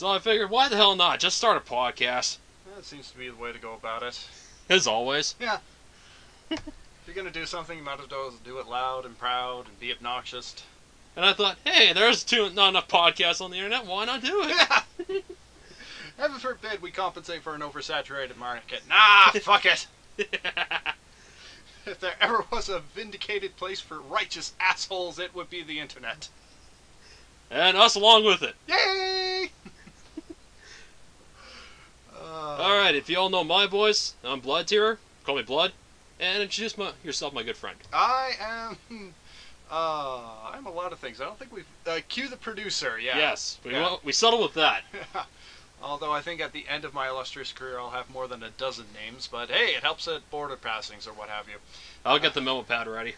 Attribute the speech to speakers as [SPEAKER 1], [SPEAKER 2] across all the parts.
[SPEAKER 1] So I figured, why the hell not? Just start a podcast.
[SPEAKER 2] That seems to be the way to go about it.
[SPEAKER 1] As always.
[SPEAKER 2] Yeah. If you're going to do something, you might as well do it loud and proud and be obnoxious.
[SPEAKER 1] And I thought, hey, there's not enough podcasts on the internet. Why not do it?
[SPEAKER 2] Yeah. Heaven forbid we compensate for an oversaturated market. Nah, fuck it. If there ever was a vindicated place for righteous assholes, it would be the internet.
[SPEAKER 1] And us along with it.
[SPEAKER 2] Yay!
[SPEAKER 1] Alright, if you all know my voice, I'm BloodTearer. Call me Blood. And introduce yourself, my good friend.
[SPEAKER 2] I am... I'm a lot of things. I don't think we've... cue the producer, yeah.
[SPEAKER 1] Yes, we settled with that.
[SPEAKER 2] Although I think at the end of my illustrious career I'll have more than a dozen names, but hey, it helps at border passings or what have you.
[SPEAKER 1] I'll get the memo pad ready.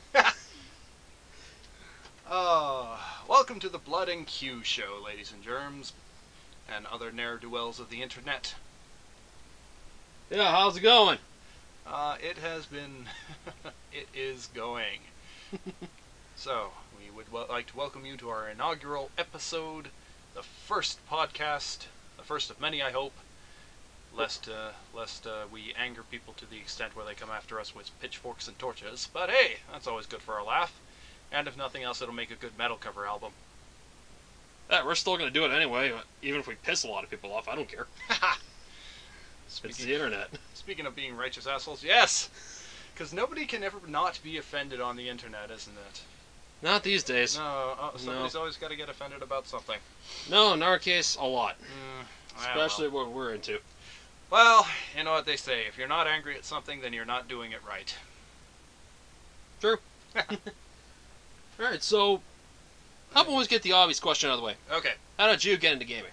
[SPEAKER 2] Welcome to the Blood and Q show, ladies and germs, and other ne'er-do-wells of the internet.
[SPEAKER 1] Yeah, how's it going?
[SPEAKER 2] It has been... it is going. So, we would like to welcome you to our inaugural episode, the first podcast, the first of many, I hope, lest we anger people to the extent where they come after us with pitchforks and torches. But hey, that's always good for a laugh. And if nothing else, it'll make a good metal cover album.
[SPEAKER 1] Yeah, we're still going to do it anyway, even if we piss a lot of people off. I don't care. It's the internet.
[SPEAKER 2] Speaking of being righteous assholes, yes! Because nobody can ever not be offended on the internet, isn't it?
[SPEAKER 1] Not these days.
[SPEAKER 2] No, somebody's always got to get offended about something.
[SPEAKER 1] No, in our case, a lot. Especially
[SPEAKER 2] well.
[SPEAKER 1] what we're into.
[SPEAKER 2] Well, you know what they say. If you're not angry at something, then you're not doing it right.
[SPEAKER 1] True. Alright, so, how about we get the obvious question out of the way?
[SPEAKER 2] Okay.
[SPEAKER 1] How did you get into gaming?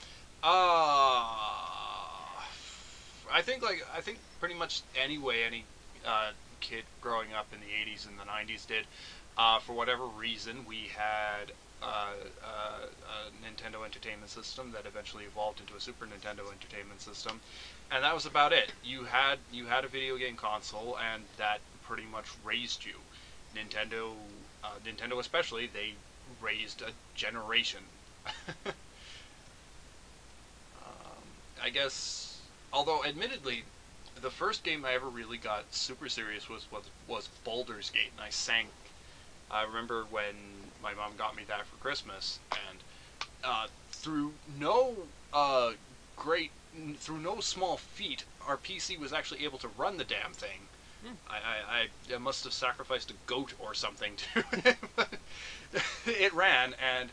[SPEAKER 2] I think pretty much any kid growing up in the 80s and the 90s did. For whatever reason, we had a Nintendo Entertainment System that eventually evolved into a Super Nintendo Entertainment System, and that was about it. You had a video game console, and that pretty much raised you. Nintendo especially, they raised a generation. I guess, although admittedly, the first game I ever really got super serious was Baldur's Gate, and I remember when my mom got me that for Christmas, and through no small feat, our PC was actually able to run the damn thing. I must have sacrificed a goat or something to it. It ran, and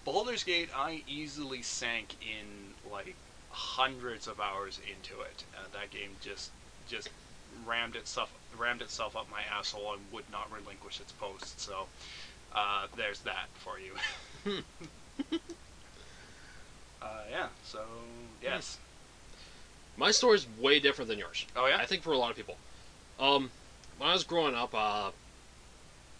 [SPEAKER 2] Baldur's Gate, I easily sank in like hundreds of hours into it. That game just rammed itself up my asshole and would not relinquish its post. So there's that for you. Yeah. So yes.
[SPEAKER 1] My story's way different than yours.
[SPEAKER 2] Oh yeah.
[SPEAKER 1] I think for a lot of people. When I was growing up,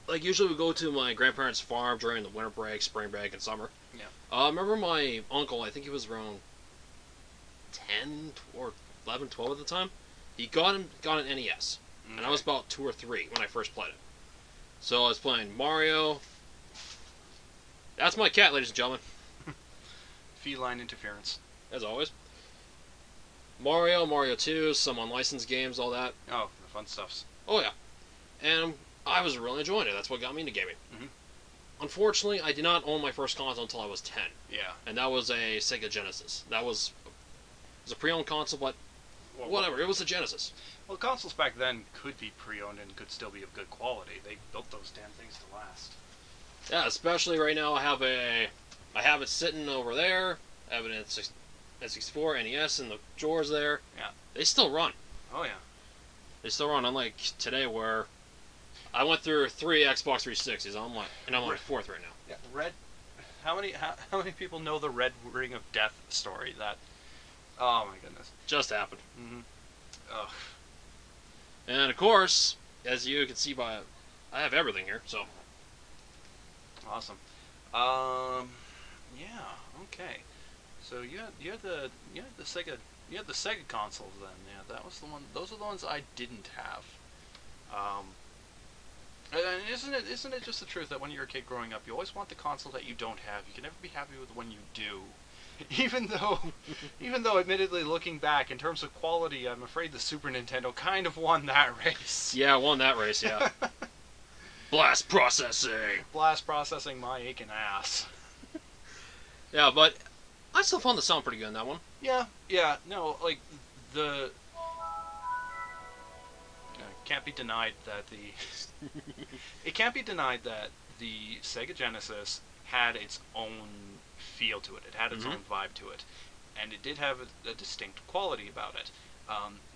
[SPEAKER 1] like usually we go to my grandparents' farm during the winter break, spring break, and summer.
[SPEAKER 2] Yeah.
[SPEAKER 1] I remember my uncle, I think he was around 10 or 11, 12 at the time. He got an NES, and I was about 2 or 3 when I first played it. So I was playing Mario. That's my cat, ladies and gentlemen.
[SPEAKER 2] Feline interference.
[SPEAKER 1] As always. Mario 2, some unlicensed games, all that.
[SPEAKER 2] Oh, the fun stuffs.
[SPEAKER 1] Oh yeah. And I was really enjoying it. That's what got me into gaming.
[SPEAKER 2] Mm-hmm.
[SPEAKER 1] Unfortunately, I did not own my first console until I was 10.
[SPEAKER 2] Yeah.
[SPEAKER 1] And that was a Sega Genesis. It was a pre-owned console, but whatever. It was a Genesis.
[SPEAKER 2] Well, consoles back then could be pre-owned and could still be of good quality. They built those damn things to last.
[SPEAKER 1] Yeah, especially right now. I have it sitting over there. I have it in N64, NES, and the drawers there.
[SPEAKER 2] Yeah.
[SPEAKER 1] They still run.
[SPEAKER 2] Oh yeah.
[SPEAKER 1] They still run. Unlike today, where I went through 3 Xbox 360s. I'm on my 4th right now.
[SPEAKER 2] Yeah. Red. How many people know the Red Ring of Death story? That. Oh my goodness.
[SPEAKER 1] Just happened.
[SPEAKER 2] Mm-hmm. Ugh.
[SPEAKER 1] And of course, as you can see I have everything here. So.
[SPEAKER 2] Awesome. Yeah. Okay. So you had the Sega consoles then. Yeah, that was the one. Those are the ones I didn't have. And isn't it just the truth that when you're a kid growing up, you always want the console that you don't have. You can never be happy with the one you do. even though admittedly looking back in terms of quality, I'm afraid the Super Nintendo kind of won that race.
[SPEAKER 1] Yeah, won that race. Yeah. Blast processing.
[SPEAKER 2] Blast processing my aching ass.
[SPEAKER 1] Yeah, but I still found the sound pretty good in that one.
[SPEAKER 2] Yeah, no, like the can't be denied that it can't be denied that the Sega Genesis had its own feel to it. It had its own vibe to it, and it did have a distinct quality about it.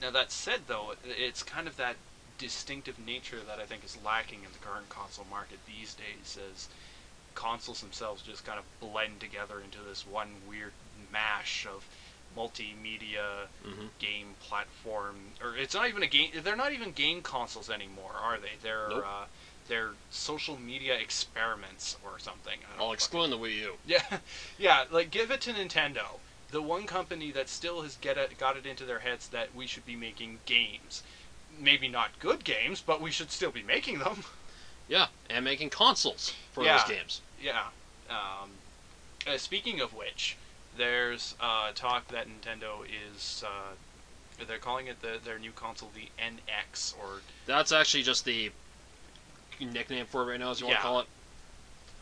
[SPEAKER 2] Now that said, though, it's kind of that distinctive nature that I think is lacking in the current console market these days, as consoles themselves just kind of blend together into this one weird mash of multimedia game platform, or it's not even a game. They're not even game consoles anymore, are they? They're
[SPEAKER 1] Nope.
[SPEAKER 2] They're social media experiments or something.
[SPEAKER 1] I'll explain the Wii U.
[SPEAKER 2] Yeah. Like give it to Nintendo, the one company that still has got it into their heads that we should be making games. Maybe not good games, but we should still be making them.
[SPEAKER 1] Yeah, and making consoles for those games.
[SPEAKER 2] Yeah. Speaking of which, there's talk that Nintendo is they're calling it their new console the NX, or
[SPEAKER 1] That's actually just the nickname for it right now, as you want to call it.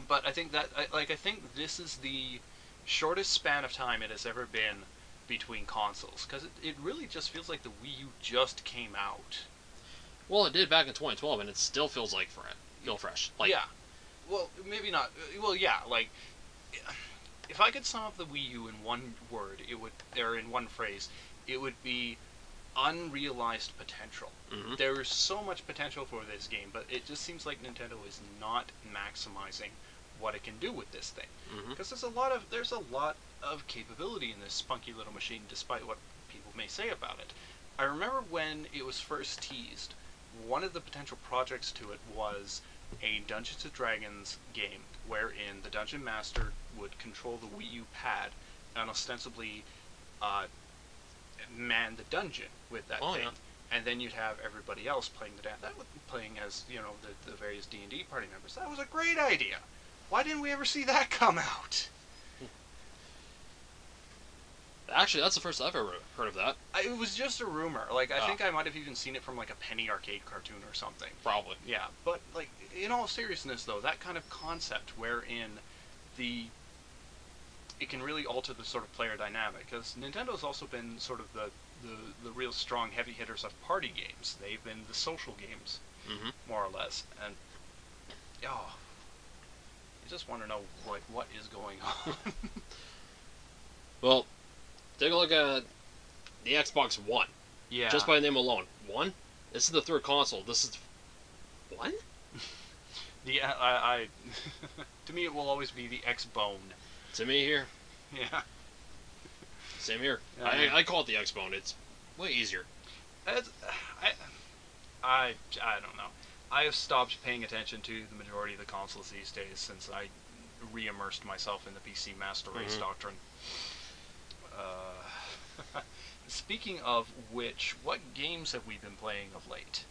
[SPEAKER 2] But I think that I think this is the shortest span of time it has ever been between consoles, because it really just feels like the Wii U just came out.
[SPEAKER 1] Well, it did back in 2012, and it still feels like fresh. Like,
[SPEAKER 2] yeah. Well, maybe not. Well, yeah. Like, if I could sum up the Wii U in one word, or in one phrase, it would be unrealized potential. There is so much potential for this game, but it just seems like Nintendo is not maximizing what it can do with this thing. Because there's a lot of capability in this spunky little machine, despite what people may say about it. I remember when it was first teased, one of the potential projects to it was a Dungeons & Dragons game wherein the Dungeon Master would control the Wii U pad and ostensibly man the dungeon with that thing.
[SPEAKER 1] Yeah.
[SPEAKER 2] And then you'd have everybody else playing playing as, the various D&D party members. That was a great idea. Why didn't we ever see that come out?
[SPEAKER 1] Actually, that's the first I've ever heard of that.
[SPEAKER 2] It was just a rumor. Like, I think I might have even seen it from, like, a Penny Arcade cartoon or something.
[SPEAKER 1] Probably.
[SPEAKER 2] Yeah, but, like, in all seriousness, though, that kind of concept wherein it can really alter the sort of player dynamic, because Nintendo's also been sort of the real strong heavy hitters of party games. They've been the social games, more or less, and, you just want to know, like, what is going on.
[SPEAKER 1] Well, take a look at the Xbox One.
[SPEAKER 2] Yeah.
[SPEAKER 1] Just by the name alone. One? This is the third console. This is... One?
[SPEAKER 2] I to me, it will always be the X-Bone.
[SPEAKER 1] To me here.
[SPEAKER 2] Yeah.
[SPEAKER 1] Same here. I call it the X-Bone. It's way easier.
[SPEAKER 2] I don't know. I have stopped paying attention to the majority of the consoles these days since I re-immersed myself in the PC Master Race doctrine. Speaking of which, what games have we been playing of late?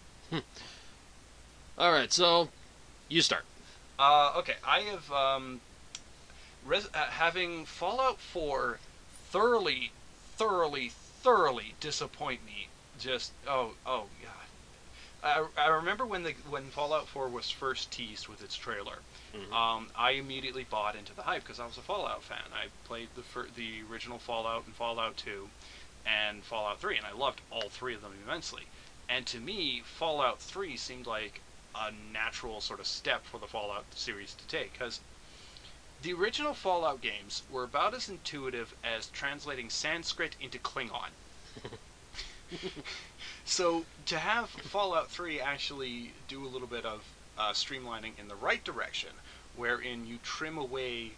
[SPEAKER 1] Alright, so you start.
[SPEAKER 2] Okay, I have having Fallout 4 thoroughly disappoint me. Just oh god. I remember when Fallout 4 was first teased with its trailer. I immediately bought into the hype because I was a Fallout fan. I played the original Fallout and Fallout 2 and Fallout 3, and I loved all three of them immensely. And to me, Fallout 3 seemed like a natural sort of step for the Fallout series to take, because the original Fallout games were about as intuitive as translating Sanskrit into Klingon. So to have Fallout 3 actually do a little bit of streamlining in the right direction, wherein you trim away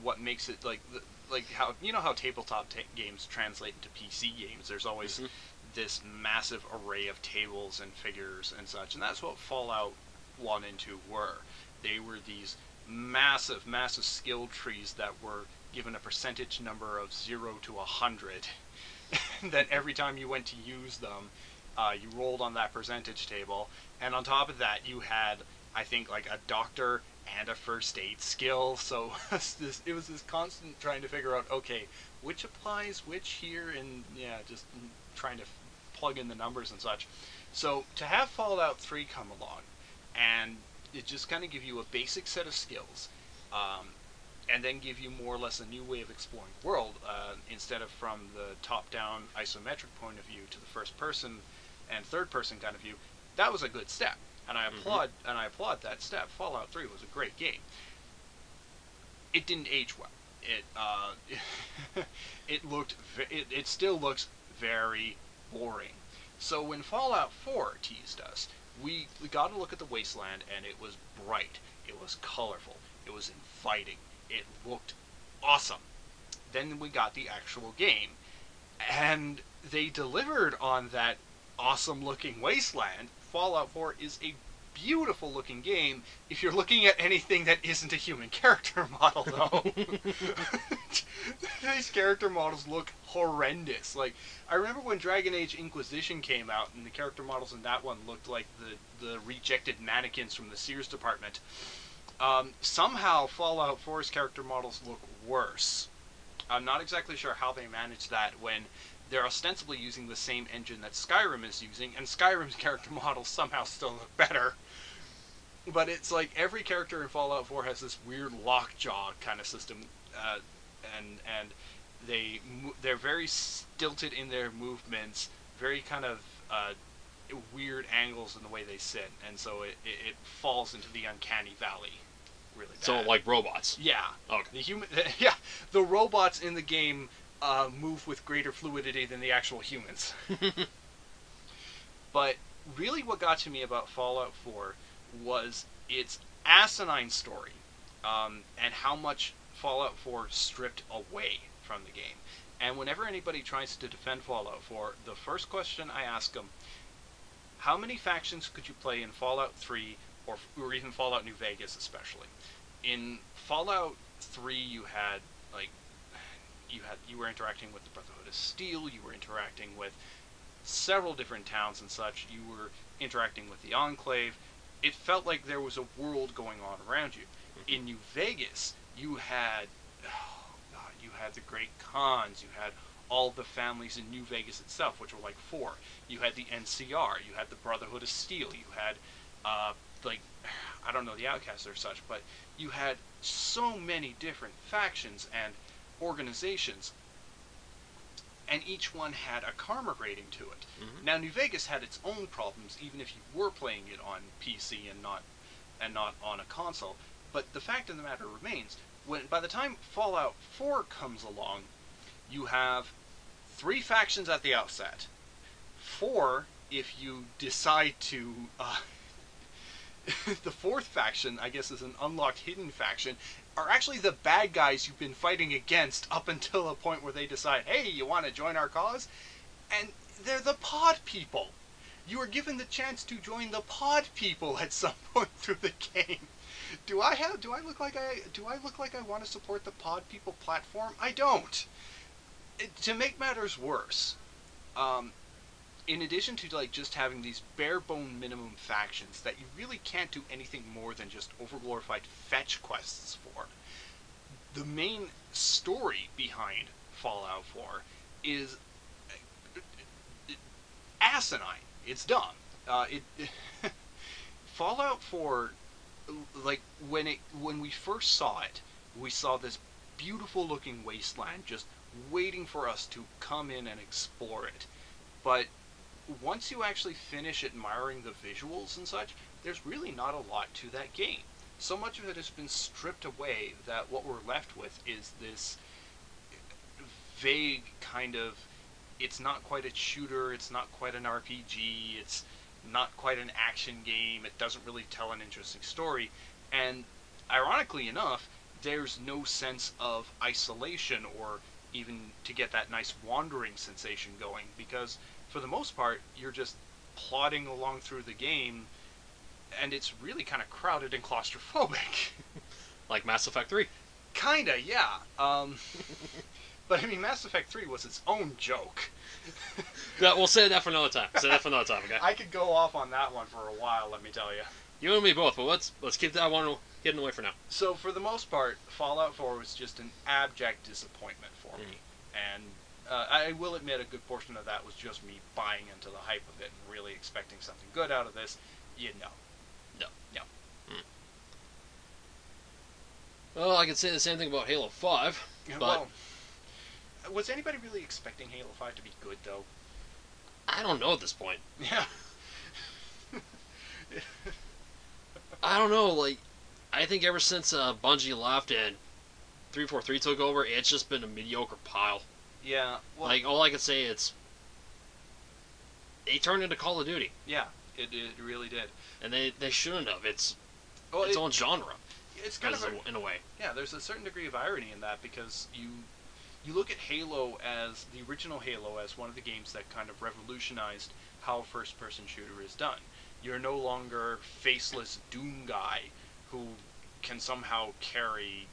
[SPEAKER 2] what makes it like how how tabletop games translate into PC games. There's always this massive array of tables and figures and such, and that's what Fallout 1 and 2 were. They were these massive skill trees that were given a percentage number of 0 to 100. That every time you went to use them, you rolled on that percentage table, and on top of that you had, I think, like a doctor and a first aid skill. So it was this constant trying to figure out, okay, which applies which here, and yeah, just trying to plug in the numbers and such. So to have Fallout 3 come along, and it just kind of give you a basic set of skills, and then give you more or less a new way of exploring the world, instead of from the top-down isometric point of view to the first-person and third-person kind of view, that was a good step, and I applaud that step. Fallout 3 was a great game. It didn't age well. It still looks very boring. So when Fallout 4 teased us, we got to look at the wasteland, and it was bright, it was colorful, it was inviting, it looked awesome. Then we got the actual game, and they delivered on that awesome looking wasteland. Fallout 4 is a beautiful looking game if you're looking at anything that isn't a human character model, though. These character models look horrendous. Like, I remember when Dragon Age Inquisition came out, and the character models in that one looked like the rejected mannequins from the Sears department. Somehow Fallout 4's character models look worse. I'm not exactly sure how they managed that when they're ostensibly using the same engine that Skyrim is using, and Skyrim's character models somehow still look better. But it's like every character in Fallout 4 has this weird lockjaw kind of system, and they're very stilted in their movements, very kind of weird angles in the way they sit, and so it falls into the uncanny valley really bad.
[SPEAKER 1] So like robots.
[SPEAKER 2] Yeah.
[SPEAKER 1] Okay.
[SPEAKER 2] The robots in the game move with greater fluidity than the actual humans. But really what got to me about Fallout 4 was its asinine story, and how much Fallout 4 stripped away from the game. And whenever anybody tries to defend Fallout 4, the first question I ask them, how many factions could you play in Fallout 3 or even Fallout New Vegas especially? In Fallout 3 you were interacting with the Brotherhood of Steel, you were interacting with several different towns and such, you were interacting with the Enclave. It felt like there was a world going on around you. In New Vegas, you had the Great Khans, you had all the families in New Vegas itself, which were like 4. You had the NCR, you had the Brotherhood of Steel, you had, I don't know the Outcasts or such, but you had so many different factions and organizations, and each one had a karma rating to it. Mm-hmm. Now, New Vegas had its own problems, even if you were playing it on PC and not on a console. But the fact of the matter remains, by the time Fallout 4 comes along, you have 3 factions at the outset. 4, if you decide to... the 4th faction, I guess, is an unlocked hidden faction, are actually the bad guys you've been fighting against up until a point where they decide, hey, you want to join our cause? And they're the pod people. You are given the chance to join the pod people at some point through the game. Do I look like I want to support the pod people platform? I don't. To make matters worse, in addition to just having these bare bone minimum factions that you really can't do anything more than just overglorified fetch quests for, the main story behind Fallout 4 is asinine. It's dumb. Fallout 4, when we first saw it, we saw this beautiful looking wasteland just waiting for us to come in and explore it. But once you actually finish admiring the visuals and such, there's really not a lot to that game. So much of it has been stripped away that what we're left with is this vague kind of, it's not quite a shooter, it's not quite an RPG, it's not quite an action game, it doesn't really tell an interesting story, and ironically enough, there's no sense of isolation or even to get that nice wandering sensation going, because for the most part, you're just plodding along through the game, and it's really kind of crowded and claustrophobic.
[SPEAKER 1] Like Mass Effect 3.
[SPEAKER 2] Kinda, yeah. But I mean, Mass Effect 3 was its own joke.
[SPEAKER 1] Yeah, we'll save that for another time. Okay?
[SPEAKER 2] I could go off on that one for a while, let me tell you.
[SPEAKER 1] You and me both, but let's keep that one hidden away for now.
[SPEAKER 2] So for the most part, Fallout 4 was just an abject disappointment for me, and I will admit a good portion of that was just me buying into the hype of it and really expecting something good out of this. No.
[SPEAKER 1] Well, I could say the same thing about Halo 5, but
[SPEAKER 2] Well, was anybody really expecting Halo 5 to be good, though?
[SPEAKER 1] I don't know at this point.
[SPEAKER 2] Yeah.
[SPEAKER 1] I don't know, like, I think ever since Bungie left and 343 took over, it's just been a mediocre pile.
[SPEAKER 2] Yeah. Well,
[SPEAKER 1] Like, all I can say is, they turned into Call of Duty,
[SPEAKER 2] yeah, it really did.
[SPEAKER 1] and they shouldn't have. It's
[SPEAKER 2] Well,
[SPEAKER 1] its own genre,
[SPEAKER 2] it's kind of
[SPEAKER 1] in a way.
[SPEAKER 2] yeah. There's a certain degree of irony in that because you look at Halo as the original Halo as one of the games that kind of revolutionized how a first-person shooter is done. You're no longer faceless Doom guy who can somehow carry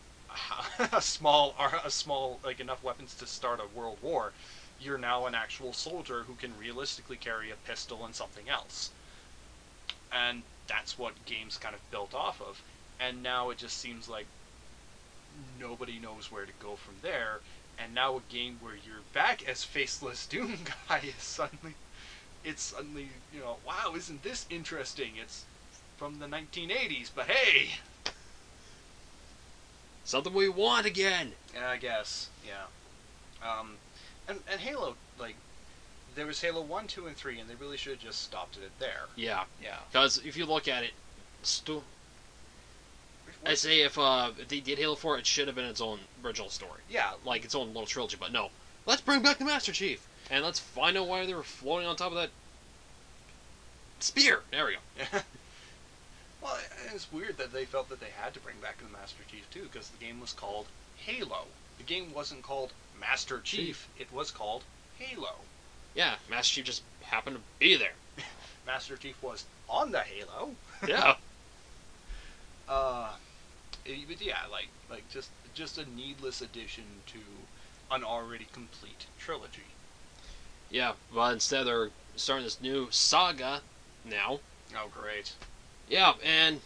[SPEAKER 2] a small like enough weapons to start a world war. You're now an actual soldier who can realistically carry a pistol and something else. And that's what games kind of built off of. And now it just seems like nobody knows where to go from there. And now a game where you're back as faceless Doom guy is suddenly, wow, isn't this interesting? It's from the 1980s, but hey!
[SPEAKER 1] Something we want again!
[SPEAKER 2] I guess, yeah. And Halo, like, there was Halo 1, 2, and 3, and they really should have just stopped it there.
[SPEAKER 1] Yeah.
[SPEAKER 2] Yeah.
[SPEAKER 1] Because if you look at it, I say if they did Halo 4, it should have been its own original story.
[SPEAKER 2] Yeah.
[SPEAKER 1] Like its own little trilogy, but no. Let's bring back the Master Chief! And let's find out why they were floating on top of that spear! There we go.
[SPEAKER 2] Well, it's weird that they felt that they had to bring back the Master Chief, too, because the game was called Halo. The game wasn't called Master Chief, it was called Halo.
[SPEAKER 1] Yeah, Master Chief just happened to be there.
[SPEAKER 2] Master Chief was on the Halo.
[SPEAKER 1] Yeah.
[SPEAKER 2] But yeah, like just a needless addition to an already complete trilogy.
[SPEAKER 1] Yeah, but instead they're starting this new saga now.
[SPEAKER 2] Oh, great.
[SPEAKER 1] Yeah, and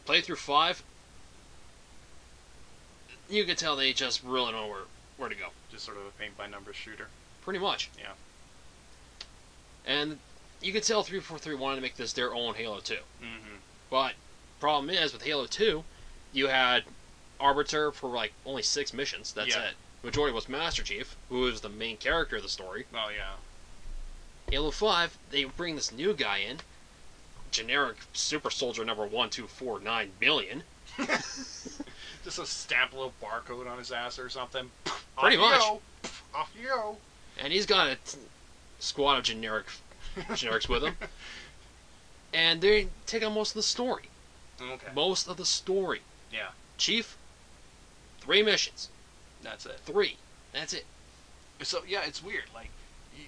[SPEAKER 1] playthrough 5, you can tell they just really don't know where to go.
[SPEAKER 2] Just sort of a paint-by-numbers shooter.
[SPEAKER 1] Pretty much.
[SPEAKER 2] Yeah.
[SPEAKER 1] And you could tell 343 wanted to make this their own Halo 2.
[SPEAKER 2] Mm-hmm.
[SPEAKER 1] But problem is, with Halo 2, you had Arbiter for like only 6 missions. That's
[SPEAKER 2] Yeah.
[SPEAKER 1] it. Majority was Master Chief, who is the main character of the story.
[SPEAKER 2] Oh, yeah.
[SPEAKER 1] Halo 5, they bring this new guy in, generic super soldier number 1249 billion.
[SPEAKER 2] Just a stamp a little barcode on his ass or something.
[SPEAKER 1] Pretty much.
[SPEAKER 2] Off you go.
[SPEAKER 1] And he's got a squad of generics with him. And they take on most of the story.
[SPEAKER 2] Okay.
[SPEAKER 1] Most of the story.
[SPEAKER 2] Yeah.
[SPEAKER 1] Chief, 3 missions.
[SPEAKER 2] That's it.
[SPEAKER 1] 3. That's it.
[SPEAKER 2] So, yeah, it's weird. Like,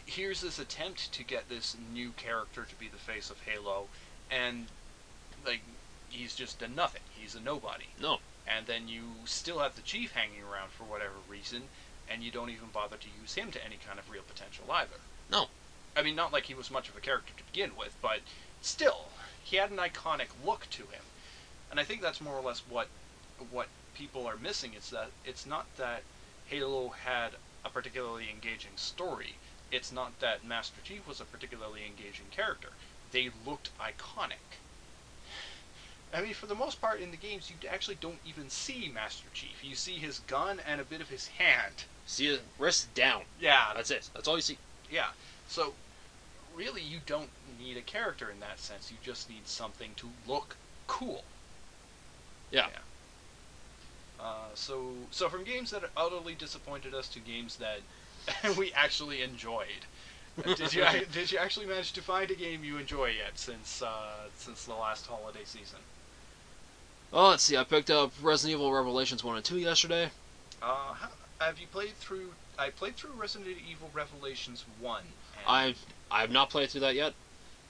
[SPEAKER 2] here's this attempt to get this new character to be the face of Halo, and, like, he's just a nothing. He's a nobody.
[SPEAKER 1] No.
[SPEAKER 2] And then you still have the Chief hanging around for whatever reason, and you don't even bother to use him to any kind of real potential either.
[SPEAKER 1] No.
[SPEAKER 2] I mean, not like he was much of a character to begin with, but still, he had an iconic look to him. And I think that's more or less what people are missing. It's that it's not that Halo had a particularly engaging story. It's not that Master Chief was a particularly engaging character. They looked iconic. I mean, for the most part in the games, you actually don't even see Master Chief. You see his gun and a bit of his hand.
[SPEAKER 1] See his wrist down.
[SPEAKER 2] Yeah.
[SPEAKER 1] That's it. That's all you see.
[SPEAKER 2] Yeah. So, really, you don't need a character in that sense. You just need something to look cool.
[SPEAKER 1] Yeah.
[SPEAKER 2] So from games that utterly disappointed us to games that we actually enjoyed. Did you actually manage to find a game you enjoy yet since the last holiday season?
[SPEAKER 1] Well, let's see. I picked up Resident Evil Revelations 1 and 2 yesterday.
[SPEAKER 2] Have you played through? I played through Resident Evil Revelations 1.
[SPEAKER 1] I have not played through that yet.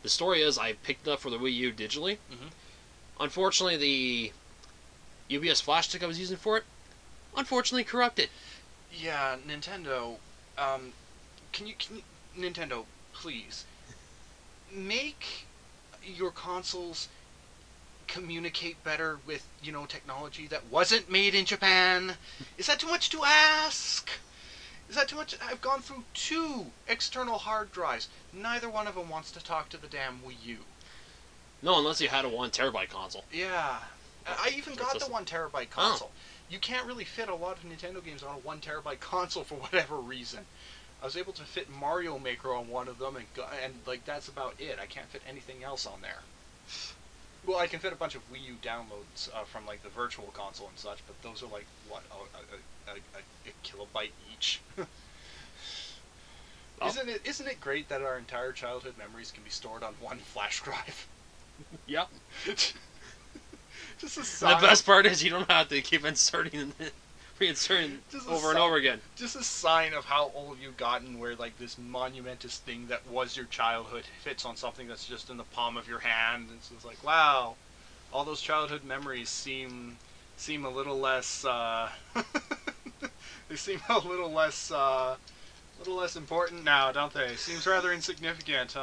[SPEAKER 1] The story is I picked it up for the Wii U digitally.
[SPEAKER 2] Mhm.
[SPEAKER 1] Unfortunately, the UBS flash stick I was using for it, unfortunately corrupted.
[SPEAKER 2] Yeah, Nintendo. Can you Nintendo, please make your consoles communicate better with, technology that wasn't made in Japan? Is that too much to ask? Is that too much? I've gone through 2 external hard drives. Neither one of them wants to talk to the damn Wii U.
[SPEAKER 1] No, unless you had a 1 terabyte console.
[SPEAKER 2] Yeah. I even got the 1 terabyte console. You can't really fit a lot of Nintendo games on a 1 terabyte console for whatever reason. I was able to fit Mario Maker on one of them, and that's about it. I can't fit anything else on there. Well, I can fit a bunch of Wii U downloads from the Virtual Console and such, but those are a kilobyte each. Isn't it great that our entire childhood memories can be stored on 1 flash drive?
[SPEAKER 1] Yep.
[SPEAKER 2] Just a sign.
[SPEAKER 1] The best part is you don't have to keep reinserting over and over again.
[SPEAKER 2] Just a sign of how old you've gotten, where this monumentous thing that was your childhood fits on something that's just in the palm of your hand. And so it's wow, all those childhood memories seem a little less. They seem a little less important now, don't they? Seems rather insignificant.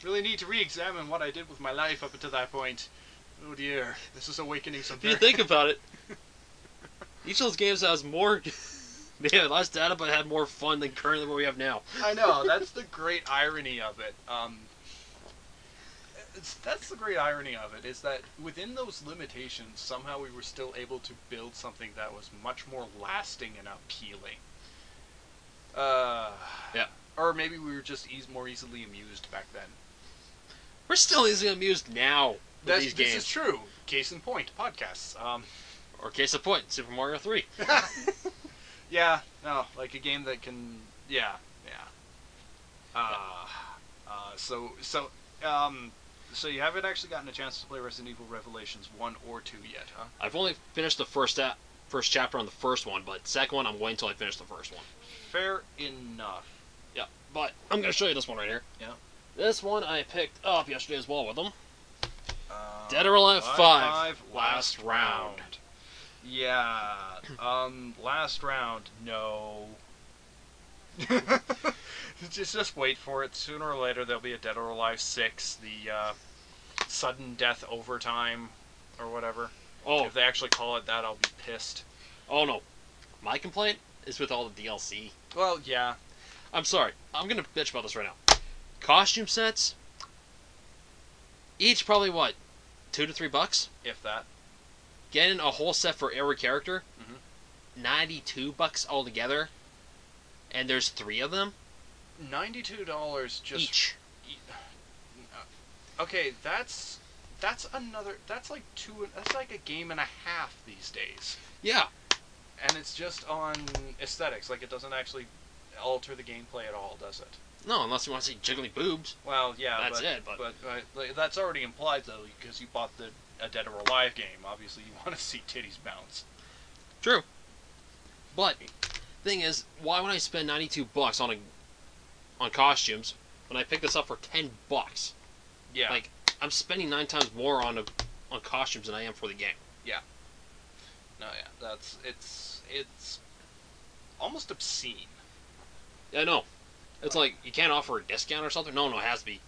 [SPEAKER 2] Really need to re-examine what I did with my life up until that point. Oh dear, this is awakening something.
[SPEAKER 1] If you think about it, each of those games has more. They had less data, but had more fun than currently what we have now.
[SPEAKER 2] I know, that's the great irony of it. That's the great irony of it, is that within those limitations, somehow we were still able to build something that was much more lasting and appealing.
[SPEAKER 1] Yeah.
[SPEAKER 2] Or maybe we were just more easily amused back then.
[SPEAKER 1] We're still easily amused now with these games.
[SPEAKER 2] This is true. Case in point, podcasts.
[SPEAKER 1] Or case in point, Super Mario 3.
[SPEAKER 2] Yeah, no, a game that can, yeah. So you haven't actually gotten a chance to play Resident Evil Revelations 1 or 2 yet, huh?
[SPEAKER 1] I've only finished the first chapter on the first one, but second one I'm waiting until I finish the first one.
[SPEAKER 2] Fair enough.
[SPEAKER 1] Yeah, but I'm going to show you this one right here.
[SPEAKER 2] Yeah.
[SPEAKER 1] This one I picked up yesterday as well with them. Dead or Alive 5, Last Round.
[SPEAKER 2] Yeah. Last round, no. just wait for it. Sooner or later there'll be a Dead or Alive 6, the sudden death overtime, or whatever.
[SPEAKER 1] Oh.
[SPEAKER 2] If they actually call it that, I'll be pissed.
[SPEAKER 1] Oh no. My complaint is with all the DLC.
[SPEAKER 2] Well, yeah.
[SPEAKER 1] I'm sorry. I'm going to bitch about this right now. Costume sets, each probably what, $2 to $3?
[SPEAKER 2] If that.
[SPEAKER 1] Getting a whole set for every character, $92 altogether, and there's 3 of them.
[SPEAKER 2] $92 just
[SPEAKER 1] each.
[SPEAKER 2] Okay, that's like a game and a half these days.
[SPEAKER 1] Yeah.
[SPEAKER 2] And it's just on aesthetics. It doesn't actually alter the gameplay at all, does it?
[SPEAKER 1] No, unless you want to see jiggly boobs.
[SPEAKER 2] Well, yeah,
[SPEAKER 1] that's it. But
[SPEAKER 2] that's already implied though, because you bought a Dead or Alive game. Obviously, you want to see titties bounce.
[SPEAKER 1] True. But thing is, why would I spend $92 on costumes when I pick this up for $10?
[SPEAKER 2] Yeah.
[SPEAKER 1] I'm spending 9 times more on costumes than I am for the game.
[SPEAKER 2] Yeah. No, yeah, it's almost obscene.
[SPEAKER 1] Yeah, no. It's you can't offer a discount or something. No, it has to be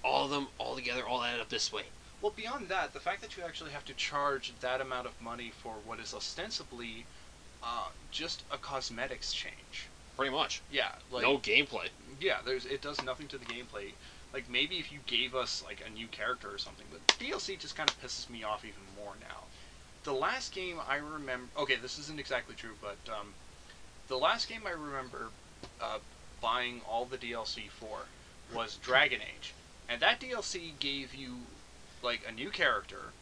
[SPEAKER 1] all of them, all together, all added up this way.
[SPEAKER 2] Well, beyond that, the fact that you actually have to charge that amount of money for what is ostensibly just a cosmetics change.
[SPEAKER 1] Pretty much.
[SPEAKER 2] Yeah.
[SPEAKER 1] No gameplay.
[SPEAKER 2] Yeah, it does nothing to the gameplay. Maybe if you gave us, a new character or something, but DLC just kind of pisses me off even more now. The last game I remember... Okay, this isn't exactly true, but the last game I remember buying all the DLC for was Dragon Age. And that DLC gave you, a new character,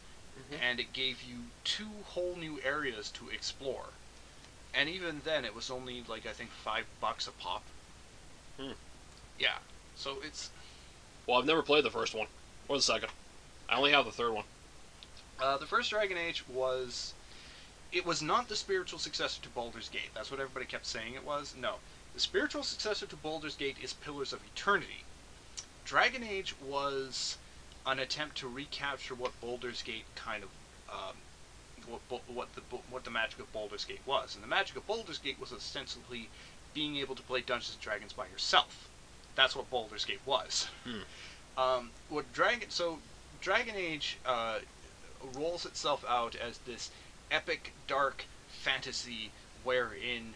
[SPEAKER 2] and it gave you 2 whole new areas to explore. And even then, it was only, I think, $5 a pop. Yeah, so it's...
[SPEAKER 1] Well, I've never played the first one, or the second. I only have the third one.
[SPEAKER 2] The first Dragon Age was... It was not the spiritual successor to Baldur's Gate. That's what everybody kept saying it was. No. The spiritual successor to Baldur's Gate is Pillars of Eternity. Dragon Age was an attempt to recapture what Baldur's Gate kind of... what the magic of Baldur's Gate was. And the magic of Baldur's Gate was ostensibly being able to play Dungeons & Dragons by yourself. That's what Baldur's Gate was. Dragon Age rolls itself out as this epic, dark fantasy wherein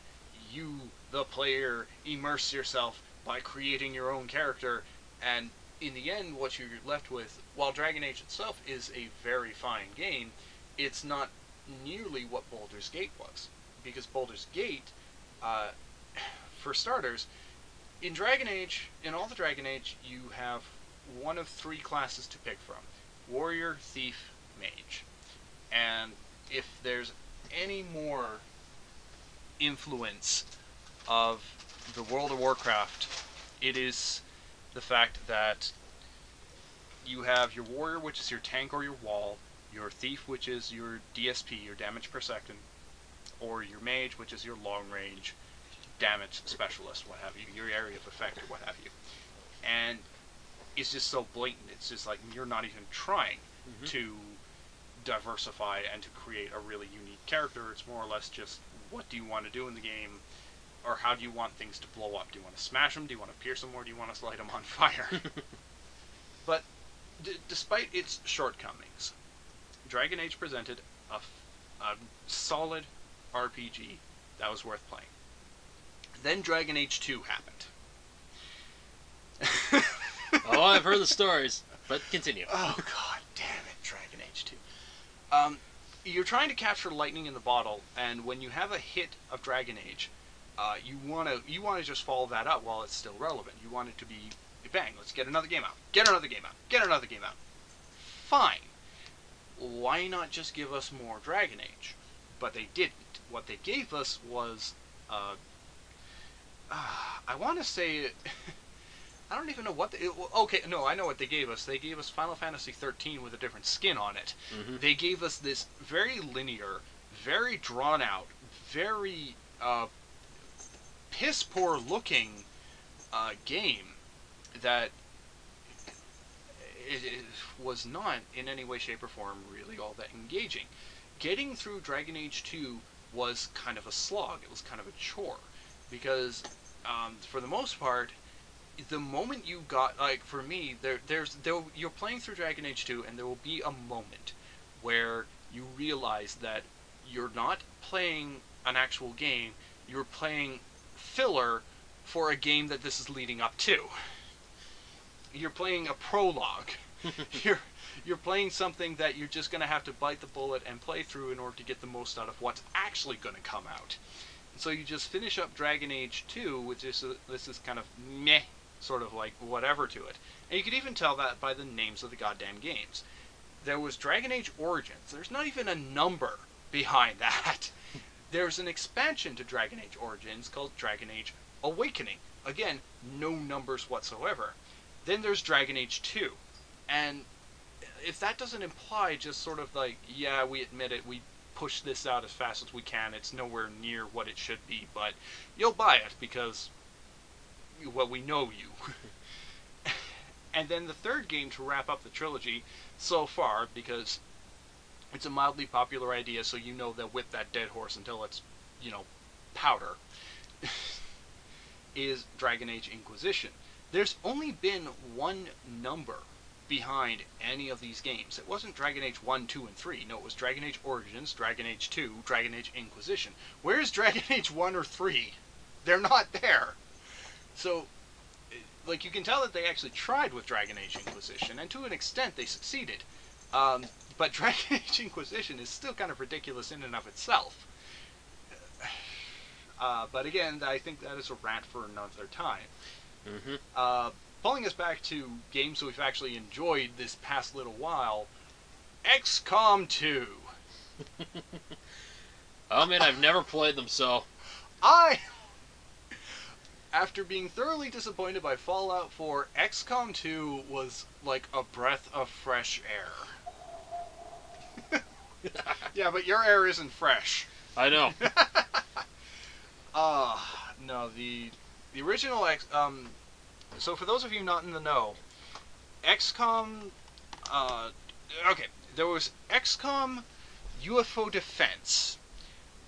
[SPEAKER 2] you, the player, immerse yourself by creating your own character, and in the end, what you're left with, while Dragon Age itself is a very fine game, it's not nearly what Baldur's Gate was. Because Baldur's Gate, for starters, in Dragon Age, in all the Dragon Age, you have one of 3 classes to pick from. Warrior, Thief, Mage. And if there's any more influence of the World of Warcraft, it is the fact that you have your Warrior, which is your tank or your wall, your Thief, which is your DSP, your damage per second, or your Mage, which is your long range damage specialist, what have you, your area of effect, or what have you. And it's just so blatant. It's just like you're not even trying to diversify and to create a really unique character. It's more or less just, what do you want to do in the game, or how do you want things to blow up? Do you want to smash them? Do you want to pierce them? Or do you want to light them on fire? But despite its shortcomings, Dragon Age presented a solid RPG that was worth playing. Then Dragon Age 2 happened.
[SPEAKER 1] Oh, I've heard the stories, but continue.
[SPEAKER 2] Oh, god damn it, Dragon Age 2. You're trying to capture lightning in the bottle, and when you have a hit of Dragon Age, you want to just follow that up while it's still relevant. You want it to be, bang, let's get another game out. Get another game out. Get another game out. Fine. Why not just give us more Dragon Age? But they didn't. What they gave us was, I want to say, I don't even know what okay, no, I know what they gave us. They gave us Final Fantasy 13 with a different skin on it. They gave us this very linear, very drawn out, very piss poor looking game that it was not in any way, shape, or form really all that engaging. Getting through Dragon Age 2 was kind of a slog. It was kind of a chore. Because, for the most part, the moment you got, like, for me, you're playing through Dragon Age 2, and there will be a moment where you realize that you're not playing an actual game, you're playing filler for a game that this is leading up to. You're playing a prologue. You're playing something that you're just going to have to bite the bullet and play through in order to get the most out of what's actually going to come out. And so you just finish up Dragon Age 2 with just this is kind of meh, sort of like whatever to it. And you could even tell that by the names of the goddamn games. There was Dragon Age Origins. There's not even a number behind that. There's an expansion to Dragon Age Origins called Dragon Age Awakening. Again, no numbers whatsoever. Then there's Dragon Age 2. And if that doesn't imply just sort of like, yeah, we admit it, we push this out as fast as we can, it's nowhere near what it should be, but you'll buy it because, well, we know you. And then the third game to wrap up the trilogy so far, because it's a mildly popular idea, so you know they'll whip that dead horse until it's, powder, is Dragon Age Inquisition. There's only been one number behind any of these games. It wasn't Dragon Age 1, 2, and 3. No, it was Dragon Age Origins, Dragon Age 2, Dragon Age Inquisition. Where's Dragon Age 1 or 3? They're not there. So, like, you can tell that they actually tried with Dragon Age Inquisition, and to an extent they succeeded. But Dragon Age Inquisition is still kind of ridiculous in and of itself. But again, I think that is a rant for another time. Pulling us back to games that we've actually enjoyed this past little while, XCOM 2.
[SPEAKER 1] Oh man, I've never played them, so...
[SPEAKER 2] After being thoroughly disappointed by Fallout 4, XCOM 2 was like a breath of fresh air. Yeah, but your air isn't fresh.
[SPEAKER 1] I know.
[SPEAKER 2] No, the original so for those of you not in the know, XCOM, okay, there was XCOM UFO Defense,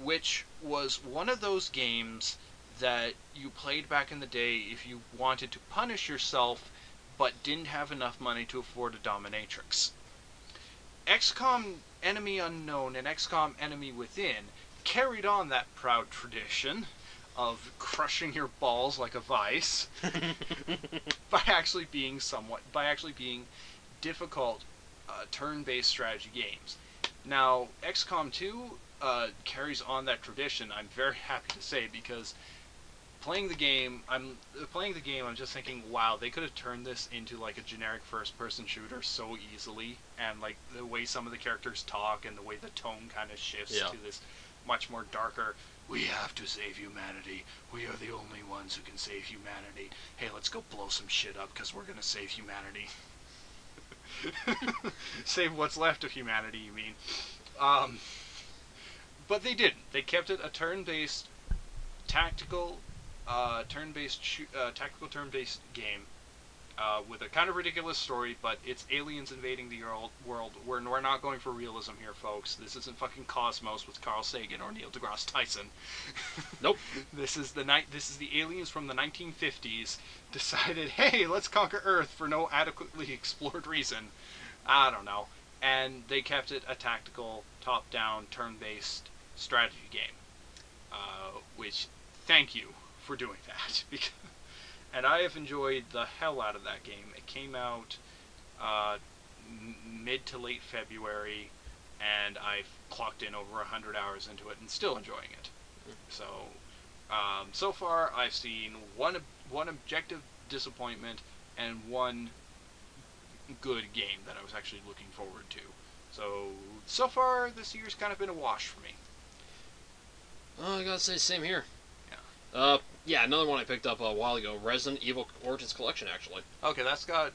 [SPEAKER 2] which was one of those games that you played back in the day if you wanted to punish yourself but didn't have enough money to afford a dominatrix. XCOM Enemy Unknown and XCOM Enemy Within carried on that proud tradition of crushing your balls like a vice by actually being difficult turn-based strategy games. Now, XCOM 2 carries on that tradition, I'm very happy to say, because playing the game, I'm just thinking, wow, they could have turned this into like a generic first-person shooter so easily, and like the way some of the characters talk and the way the tone kind of shifts to this much more darker, we have to save humanity, we are the only ones who can save humanity, hey, let's go blow some shit up because we're gonna save humanity. Save what's left of humanity, you mean. But they didn't. They kept it a turn-based tactical turn-based game with a kind of ridiculous story, but it's aliens invading the world. We're not going for realism here, folks. This isn't fucking Cosmos with Carl Sagan or Neil deGrasse Tyson.
[SPEAKER 1] Nope.
[SPEAKER 2] This is the aliens from the 1950s decided, hey, let's conquer Earth for no adequately explored reason. I don't know. And they kept it a tactical, top-down, turn-based strategy game. Which, thank you for doing that. And I have enjoyed the hell out of that game. It came out mid to late February, and I've clocked in over 100 hours into it and still enjoying it. So, so far I've seen one objective disappointment and one good game that I was actually looking forward to. So far this year's kind of been a wash for me.
[SPEAKER 1] Oh, I gotta say, same here. Yeah, another one I picked up a while ago, Resident Evil Origins Collection, actually.
[SPEAKER 2] Okay, that's got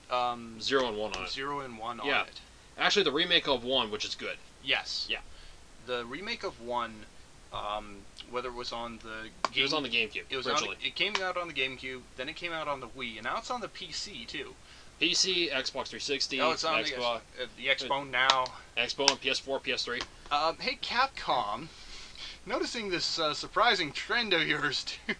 [SPEAKER 1] 0 and 1 on it.
[SPEAKER 2] 0 and 1 on
[SPEAKER 1] Yeah.
[SPEAKER 2] it.
[SPEAKER 1] Actually, the remake of 1, which is good.
[SPEAKER 2] Yes.
[SPEAKER 1] Yeah.
[SPEAKER 2] The remake of 1, whether it was on the
[SPEAKER 1] It was on the GameCube, originally.
[SPEAKER 2] It came out on the GameCube, then it came out on the Wii, and now it's on the PC, too.
[SPEAKER 1] PC, Xbox 360,
[SPEAKER 2] Oh, it's on
[SPEAKER 1] Xbox,
[SPEAKER 2] the Xbox now.
[SPEAKER 1] Xbox, PS4, PS3.
[SPEAKER 2] Hey, Capcom, noticing this surprising trend of yours, too.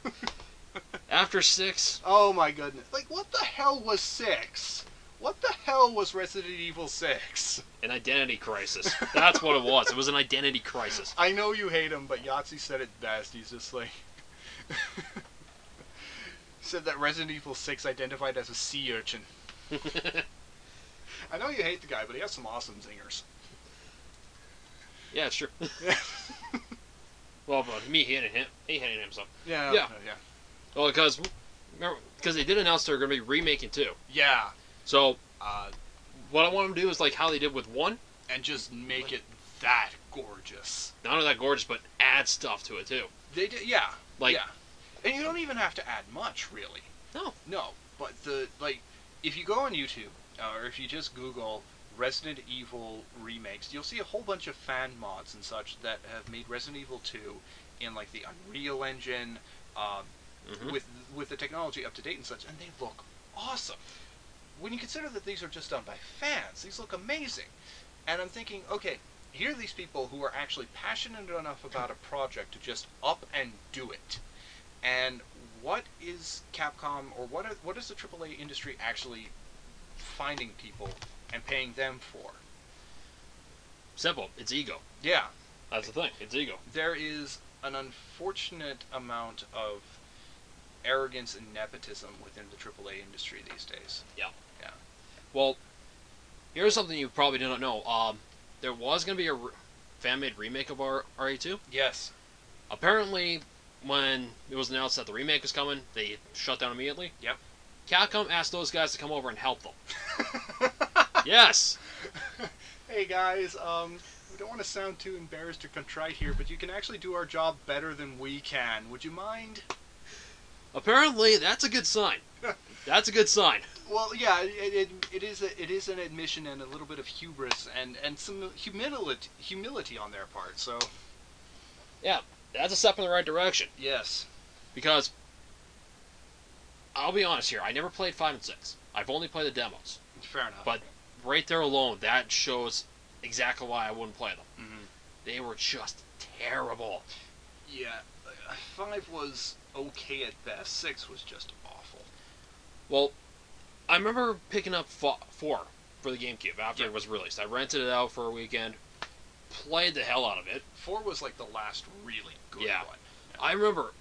[SPEAKER 1] After 6...
[SPEAKER 2] Oh my goodness. Like, what the hell was 6? What the hell was Resident Evil 6?
[SPEAKER 1] An identity crisis. That's what it was. It was an identity crisis.
[SPEAKER 2] I know you hate him, but Yahtzee said it best. He's just like... said that Resident Evil 6 identified as a sea urchin. I know you hate the guy, but he has some awesome zingers.
[SPEAKER 1] Yeah, it's true. Well, but me hating him. He hating him, so...
[SPEAKER 2] Yeah.
[SPEAKER 1] Well, because they did announce they're going to be remaking 2.
[SPEAKER 2] Yeah.
[SPEAKER 1] So, what I want them to do is like how they did with 1.
[SPEAKER 2] And just make it that gorgeous.
[SPEAKER 1] Not only that gorgeous, but add stuff to it, too.
[SPEAKER 2] They did, yeah.
[SPEAKER 1] Like,
[SPEAKER 2] yeah. And you don't even have to add much, really. No. But if you go on YouTube, or if you just Google Resident Evil remakes, you'll see a whole bunch of fan mods and such that have made Resident Evil 2 in like the Unreal Engine, with the technology up to date and such, and they look awesome. When you consider that these are just done by fans, these look amazing. And I'm thinking, okay, here are these people who are actually passionate enough about a project to just up and do it. And what is Capcom, or what is the AAA industry actually finding people and paying them for?
[SPEAKER 1] Simple. It's ego.
[SPEAKER 2] Yeah.
[SPEAKER 1] That's the thing. It's ego.
[SPEAKER 2] There is an unfortunate amount of arrogance and nepotism within the AAA industry these days.
[SPEAKER 1] Yeah.
[SPEAKER 2] Yeah.
[SPEAKER 1] Well, here's something you probably didn't know. There was going to be a fan-made remake of RE2.
[SPEAKER 2] Yes.
[SPEAKER 1] Apparently, when it was announced that the remake was coming, they shut down immediately.
[SPEAKER 2] Yep.
[SPEAKER 1] Capcom asked those guys to come over and help them. Yes!
[SPEAKER 2] Hey guys, we don't want to sound too embarrassed or contrite here, but you can actually do our job better than we can. Would you mind?
[SPEAKER 1] Apparently, that's a good sign. That's a good sign.
[SPEAKER 2] Well, yeah, it is an admission and a little bit of hubris and some humility on their part. So,
[SPEAKER 1] yeah, that's a step in the right direction.
[SPEAKER 2] Yes.
[SPEAKER 1] Because I'll be honest here, I never played 5 and 6. I've only played the demos.
[SPEAKER 2] Fair enough.
[SPEAKER 1] But right there alone, that shows exactly why I wouldn't play them.
[SPEAKER 2] Mm-hmm.
[SPEAKER 1] They were just terrible.
[SPEAKER 2] Yeah, 5 was okay at best. 6 was just awful.
[SPEAKER 1] Well, I remember picking up 4 for the GameCube after it was released. I rented it out for a weekend, played the hell out of it.
[SPEAKER 2] 4 was like the last really good
[SPEAKER 1] Yeah.
[SPEAKER 2] one.
[SPEAKER 1] I remember,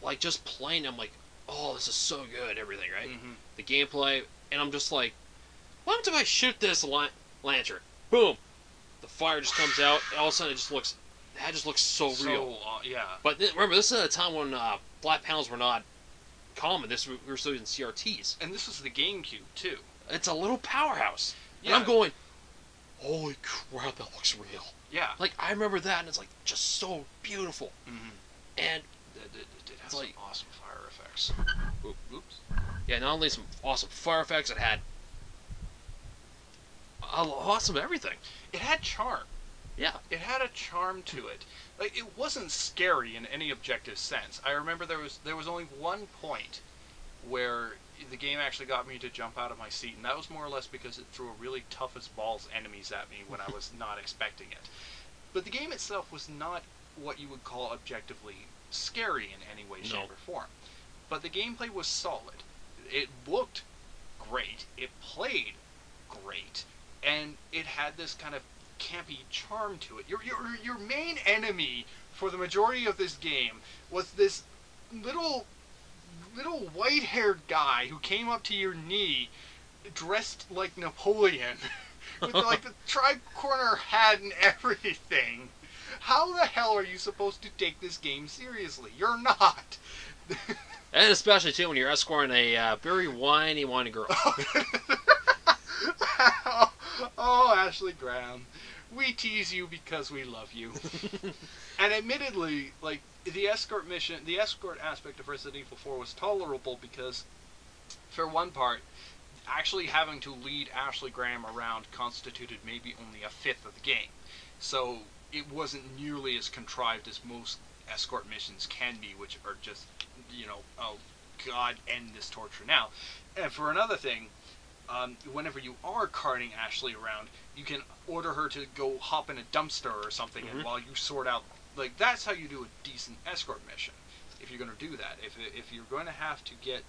[SPEAKER 1] like, just playing, I'm like, oh, this is so good, everything, right?
[SPEAKER 2] Mm-hmm.
[SPEAKER 1] The gameplay, and I'm just like, what happens if I shoot this lantern? Boom! The fire just comes out, and all of a sudden that just looks so real.
[SPEAKER 2] Yeah.
[SPEAKER 1] But remember, this is at a time when flat panels were not common. We were still using CRTs.
[SPEAKER 2] And this was the GameCube, too.
[SPEAKER 1] It's a little powerhouse.
[SPEAKER 2] Yeah.
[SPEAKER 1] And I'm going, holy crap, that looks real.
[SPEAKER 2] Yeah.
[SPEAKER 1] Like, I remember that, and it's like, just so beautiful.
[SPEAKER 2] Mm-hmm.
[SPEAKER 1] And
[SPEAKER 2] It has
[SPEAKER 1] like,
[SPEAKER 2] some awesome fire effects. Oops.
[SPEAKER 1] yeah, not only some awesome fire effects, it had awesome everything.
[SPEAKER 2] It had charm.
[SPEAKER 1] Yeah.
[SPEAKER 2] It had a charm to it. Like, it wasn't scary in any objective sense. I remember there was only one point where the game actually got me to jump out of my seat, and that was more or less because it threw a really tough as balls enemies at me when I was not expecting it. But the game itself was not what you would call objectively scary in any way, shape, or form. But the gameplay was solid. It looked great. It played great. And it had this kind of campy charm to it. Your main enemy for the majority of this game was this little white-haired guy who came up to your knee dressed like Napoleon with like the tri-corner hat and everything. How the hell are you supposed to take this game seriously? You're not.
[SPEAKER 1] And especially, too, when you're escorting a very whiny girl.
[SPEAKER 2] Oh, Ashley Graham. We tease you because we love you. And admittedly, like, the escort aspect of Resident Evil 4 was tolerable because, for one part, actually having to lead Ashley Graham around constituted maybe only a fifth of the game. So it wasn't nearly as contrived as most escort missions can be, which are just, oh god, end this torture now. And for another thing, whenever you are carting Ashley around, you can order her to go hop in a dumpster or something, and while you sort out, like, that's how you do a decent escort mission, if you're going to do that. If you're going to have to get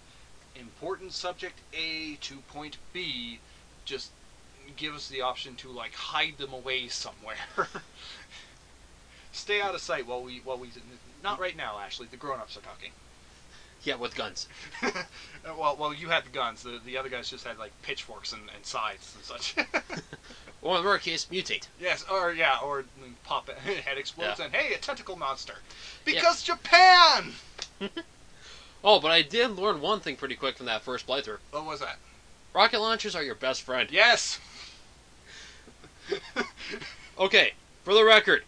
[SPEAKER 2] important subject A to point B, just give us the option to, like, hide them away somewhere. Stay out of sight while we not right now, Ashley, the grown-ups are talking.
[SPEAKER 1] Yeah, with guns.
[SPEAKER 2] Well, you had the guns. The other guys just had, like, pitchforks and scythes and such.
[SPEAKER 1] Or in our case, mutate.
[SPEAKER 2] Yes, or pop head explodes and hey, a tentacle monster. Because Japan!
[SPEAKER 1] Oh, but I did learn one thing pretty quick from that first playthrough.
[SPEAKER 2] What was that?
[SPEAKER 1] Rocket launchers are your best friend.
[SPEAKER 2] Yes!
[SPEAKER 1] Okay, for the record,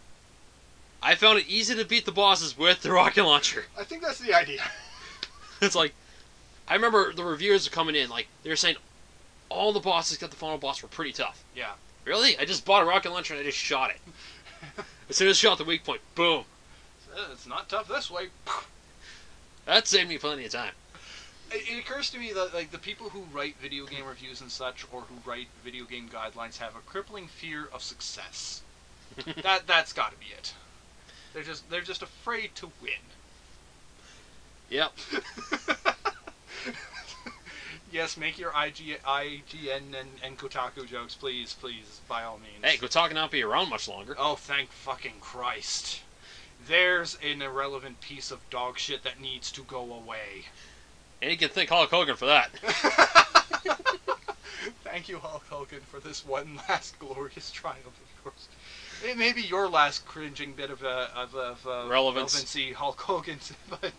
[SPEAKER 1] I found it easy to beat the bosses with the rocket launcher.
[SPEAKER 2] I think that's the idea.
[SPEAKER 1] It's like, I remember the reviewers coming in, like, they were saying all the bosses except the final boss were pretty tough.
[SPEAKER 2] Yeah.
[SPEAKER 1] Really? I just bought a rocket launcher and I just shot it. As soon as I shot the weak point, boom.
[SPEAKER 2] It's not tough this way.
[SPEAKER 1] That saved me plenty of time.
[SPEAKER 2] It occurs to me that, like, the people who write video game reviews and such, or who write video game guidelines, have a crippling fear of success. That's got to be it. They're just afraid to win.
[SPEAKER 1] Yep.
[SPEAKER 2] Yes, make your IGN and Kotaku jokes, please, by all means.
[SPEAKER 1] Hey, Kotaku not be around much longer.
[SPEAKER 2] Oh, thank fucking Christ. There's an irrelevant piece of dog shit that needs to go away.
[SPEAKER 1] And you can thank Hulk Hogan for that.
[SPEAKER 2] Thank you, Hulk Hogan, for this one last glorious triumph, of course. It may be your last cringing bit of relevancy, Hulk Hogan, but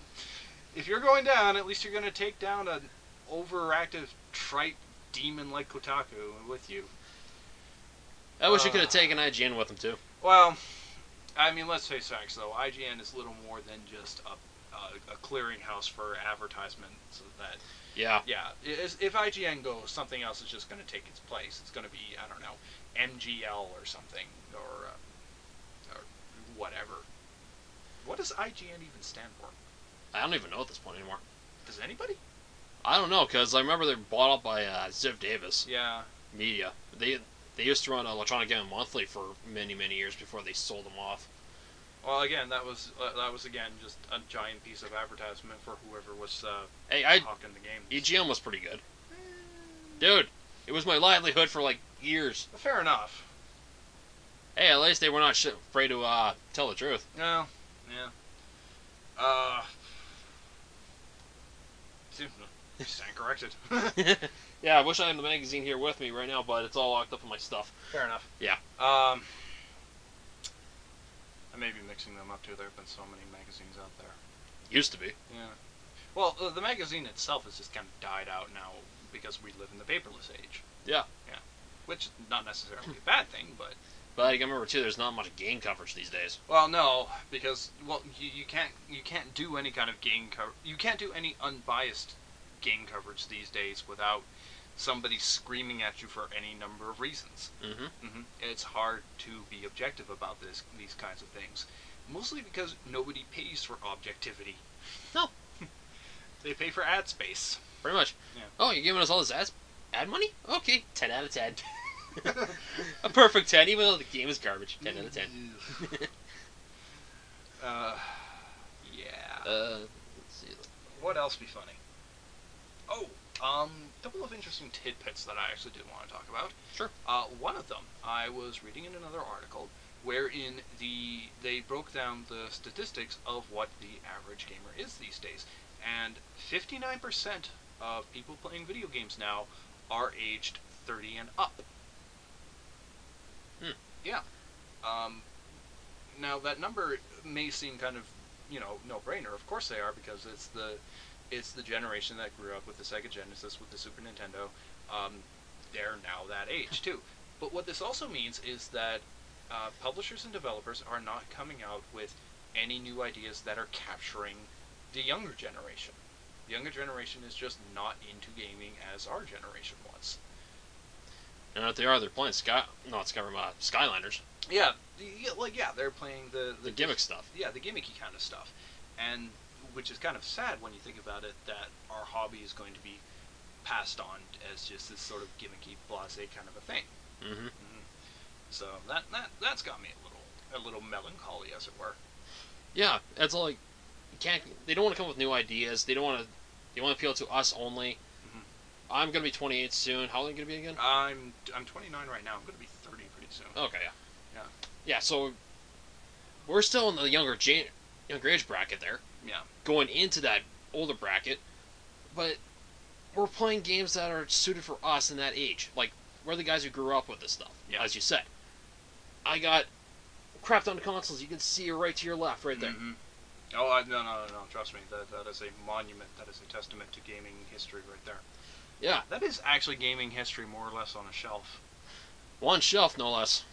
[SPEAKER 2] if you're going down, at least you're going to take down an overactive, trite demon like Kotaku with you.
[SPEAKER 1] I wish you could have taken IGN with him, too.
[SPEAKER 2] Well, I mean, let's face facts, though. IGN is little more than just a clearinghouse for advertisements. So that,
[SPEAKER 1] yeah.
[SPEAKER 2] If IGN goes, something else is just going to take its place. It's going to be, I don't know, MGL or something, or whatever. What does IGN even stand for?
[SPEAKER 1] I don't even know at this point anymore.
[SPEAKER 2] Does anybody?
[SPEAKER 1] I don't know, because I remember they were bought up by Ziv Davis.
[SPEAKER 2] Yeah.
[SPEAKER 1] Media. They used to run Electronic Gaming Monthly for many, many years before they sold them off.
[SPEAKER 2] Well, again, that was again just a giant piece of advertisement for whoever was talking the game.
[SPEAKER 1] EGM was pretty good. Dude, it was my livelihood for like years.
[SPEAKER 2] Fair enough.
[SPEAKER 1] Hey, at least they were not afraid to tell the truth.
[SPEAKER 2] No, yeah. Stand corrected.
[SPEAKER 1] Yeah, I wish I had the magazine here with me right now, but it's all locked up in my stuff.
[SPEAKER 2] Fair enough.
[SPEAKER 1] Yeah.
[SPEAKER 2] I may be mixing them up too. There have been so many magazines out there.
[SPEAKER 1] Used to be.
[SPEAKER 2] Yeah. Well, the magazine itself has just kind of died out now because we live in the paperless age.
[SPEAKER 1] Yeah.
[SPEAKER 2] Yeah. Which is not necessarily a bad thing, but...
[SPEAKER 1] But I remember too, there's not much game coverage these days.
[SPEAKER 2] Well, no, because you can't do any kind of game cover. You can't do any unbiased game coverage these days without somebody screaming at you for any number of reasons.
[SPEAKER 1] Mm-hmm.
[SPEAKER 2] It's hard to be objective about these kinds of things, mostly because nobody pays for objectivity.
[SPEAKER 1] No.
[SPEAKER 2] They pay for ad space.
[SPEAKER 1] Pretty much.
[SPEAKER 2] Yeah.
[SPEAKER 1] Oh, you're giving us all this ad money? Okay, 10 out of 10. A perfect 10, even though the game is garbage. 10 out of 10.
[SPEAKER 2] Yeah.
[SPEAKER 1] Let's see.
[SPEAKER 2] What else be funny? Oh, couple of interesting tidbits that I actually did want to talk about.
[SPEAKER 1] Sure.
[SPEAKER 2] One of them, I was reading in another article wherein they broke down the statistics of what the average gamer is these days, and 59% of people playing video games now are aged 30 and up. Yeah. Now that number may seem kind of, no-brainer. Of course they are, because it's the generation that grew up with the Sega Genesis, with the Super Nintendo. They're now that age too. But what this also means is that publishers and developers are not coming out with any new ideas that are capturing the younger generation. The younger generation is just not into gaming as our generation was.
[SPEAKER 1] And if they are, they're playing Skylanders.
[SPEAKER 2] Yeah, they're playing the
[SPEAKER 1] gimmick stuff.
[SPEAKER 2] Yeah, the gimmicky kind of stuff, and which is kind of sad when you think about it, that our hobby is going to be passed on as just this sort of gimmicky, blasé kind of a thing.
[SPEAKER 1] Mm-hmm.
[SPEAKER 2] So that's got me a little melancholy, as it were.
[SPEAKER 1] Yeah, it's like they don't want to come up with new ideas. They want to appeal to us only.
[SPEAKER 2] Mm-hmm.
[SPEAKER 1] I'm gonna be 28 soon. How old are you gonna be again?
[SPEAKER 2] I'm 29 right now. I'm gonna be 30 pretty soon.
[SPEAKER 1] Okay, yeah.
[SPEAKER 2] Yeah.
[SPEAKER 1] Yeah, so we're still in the younger age bracket there.
[SPEAKER 2] Yeah.
[SPEAKER 1] Going into that older bracket, but we're playing games that are suited for us in that age. Like, we're the guys who grew up with this stuff, as you said. I got crap ton of consoles. You can see it right to your left, right there.
[SPEAKER 2] Mm-hmm. Oh, no, trust me. That is a monument. That is a testament to gaming history right there.
[SPEAKER 1] Yeah.
[SPEAKER 2] That is actually gaming history, more or less, on a shelf.
[SPEAKER 1] One shelf, no less.